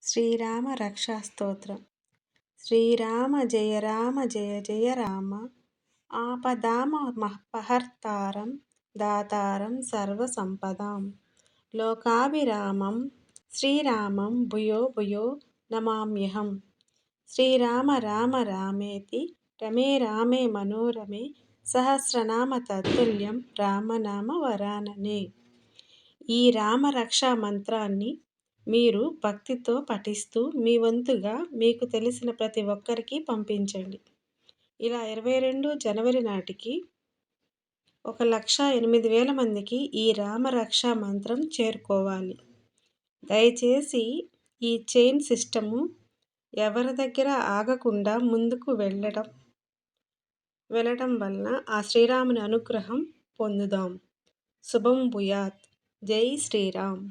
శ్రీరామ రక్షా స్తోత్రం. శ్రీరామ జయ రామ జయ జయ రామ ఆపదామపహర్తారం దాతారం సర్వసంపదాం లోకాభిరామం శ్రీరామం భూయో భూయో నమామ్యహం. శ్రీరామ రామ రామేతి రమే రామే మనోరమే సహస్రనామ తత్తుల్యం రామనామ వరాననే. ఈ రామరక్షా మంత్రాన్ని మీరు భక్తితో పఠిస్తూ మీ వంతుగా మీకు తెలిసిన ప్రతి ఒక్కరికి పంపించండి. ఇలా 22 జనవరి నాటికి 1,08,000 మందికి ఈ రామరక్షా మంత్రం చేరుకోవాలి. దయచేసి ఈ చైన్ సిస్టము ఎవరి దగ్గర ఆగకుండా ముందుకు వెళ్ళడం వలన ఆ శ్రీరాముని అనుగ్రహం పొందుదాం. శుభం భూయాత్. జై శ్రీరామ్.